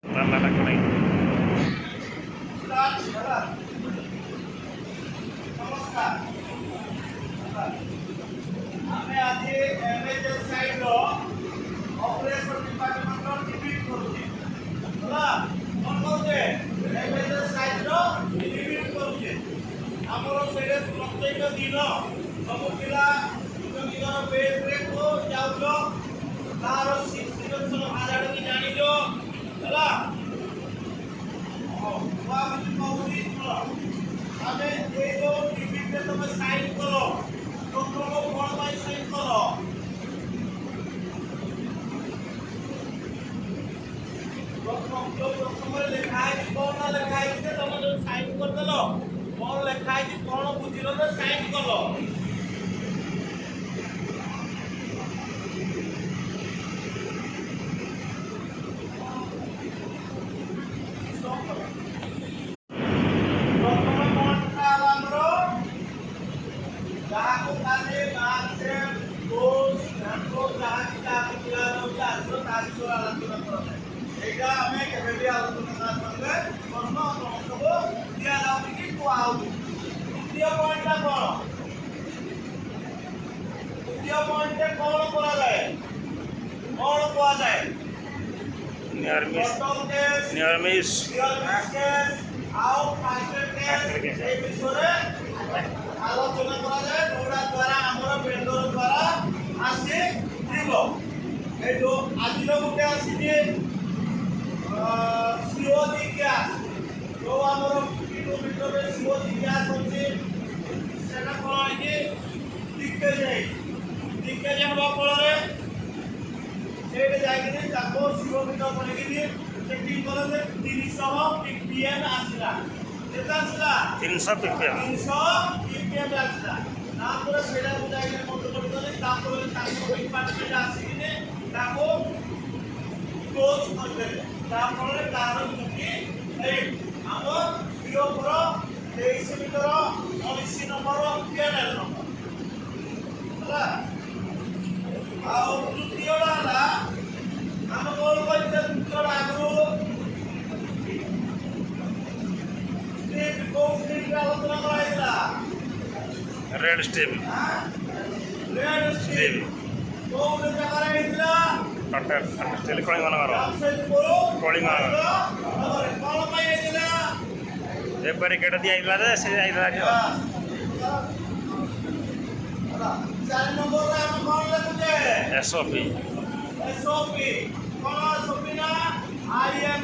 রান্নাটা করাই নমস্কার আমি আজ এমএজএস সাইড অপারেশন ডিপার্টমেন্ট রিভিউ করছি ହେଲା କ'ଣ କହୁଛେ ଏମଏଜଏସ୍ ସାଇଡ୍ର ରିଭିଉ କରୁଛେ ଆମର ସେଇଟା ପ୍ରତ୍ୟେକ ଦିନ ସବୁ ପିଲା ନିଜ ନିଜର ବେଡ୍ରେ ଯାଉଛ ତାର ସିଚୁଏସନ୍ ଆଜାଡ଼କୁ ଜାଣିଛ ହେଲା କହୁଛି ଶୁଣ ଆମେ ଏଇ ଯେଉଁ ରିଭିଉରେ ତମେ ସାଇନ୍ କର ପ୍ରଥମ କ'ଣ ପାଇଁ ସାଇନ୍ କର ପ୍ରଥମରେ ଲେଖା ହେଇଛି କ'ଣ ଲେଖା ହେଇଛି ଯେ ତମେ ଯେଉଁ ସାଇନ୍ କରିଦେଲ କ'ଣ ଲେଖା ହେଇଛି କ'ଣ ବୁଝିଲ ଯେ ସାଇନ୍ କଲ ପ୍ରଥମେ କ'ଣଟା ହେଲା ଆମର ଯାହାକୁ କାଲି ମାର୍କରେ କୋର୍ସ ଯାହାକି ଯାହାକୁ ଦିଆଯାଉଛି ଆସିବ ତା ବିଷୟରେ ଆଲୋଚନା କରାଯାଏ এইটা আমি কেবে আলোচনা করলে প্রশ্ন সমস্তକୁ ଦିଆଯାଉଛି କି କୁହାହେଉଛି ଦ୍ୱିତୀୟ ପଏଣ୍ଟଟା କ'ଣ ଦ୍ୱିତୀୟ ପଏଣ୍ଟରେ କ'ଣ କରାଯାଏ କ'ଣ କୁହାଯାଏ নিরামিষ কেସ୍ ଆଉ ଫାଷ୍ଟ କେସ୍ এই ବିଷୟରେ ଆଲୋଚନା କରାଯାଏ ଯୋଉଟା ଦ୍ୱାରା ଆମର ଭେଣ୍ଡର ଦ୍ୱାରା ଆସିଯିବ এই ଯେଉଁ ଆଜିର ଗୋଟେ ଆସିଛି CO2 ଗ୍ୟାସ୍ ଯେଉଁ ଆମର କିଲୋମିଟରରେ CO2 ଗ୍ୟାସ୍ ଅଛି ସେଟା କ'ଣ ହେଇଛି ଲିକେଜ୍ ହେବା ଫଳରେ ସେଇଠି ଯାଇକିରି ତାକୁ ଶିବପୀଠ କରିକିରି ସେଠି କଲେ 300 ppm ଆସିଲା କେତେ ଆସିଲା 300 ppm 300 ppm ଆସିଲା ତାପରେ ସେଇଟାକୁ ଯାଇକିରି ମତେ କରିଦେଲେ ତାପରେ ତାକୁ ଡିପାର୍ଟମେଣ୍ଟ ଆସିକିରି ତାକୁ କ୍ଲୋଜ୍ କରିଦେଲେ ତାଫଳରେ ତାର କ୍ଷତି ଏଇ ଆମ ପିଓର 23 ମିଟର 19 ନମ୍ବର PNL ନମ୍ବର ହେଲା ଆଉ ତୃତୀୟଟା ହେଲା ଆମେ କ'ଣ କରିଛେ ତୃତୀୟଟା ଆଗରୁ କୋଉ ସ୍ଟ୍ରିପ୍ରେ ଆଲୋଚନା କରାଯାଇଥିଲା ରେଡ୍ ଷ୍ଟିମ୍ ରେଡ୍ ଷ୍ଟ୍ରିପ୍ କୋଉ ଜାଗାରେ ହେଇଥିଲା ଷ୍ଟିଲ୍ କଳିଙ୍ଗନଗର କଳିଙ୍ଗନଗର କ'ଣ ପାଇଁ ହେଇଥିଲା ଏ ବ୍ୟାରିକେଡ୍ ଦିଆଯାଇଥିଲା ଯେ ସେ ଯାଇଥିଲା 4 ନମ୍ବରରେ ଆମେ କ'ଣ ଲେଖୁଛେ SOP SOP କ'ଣ SOP ନା IM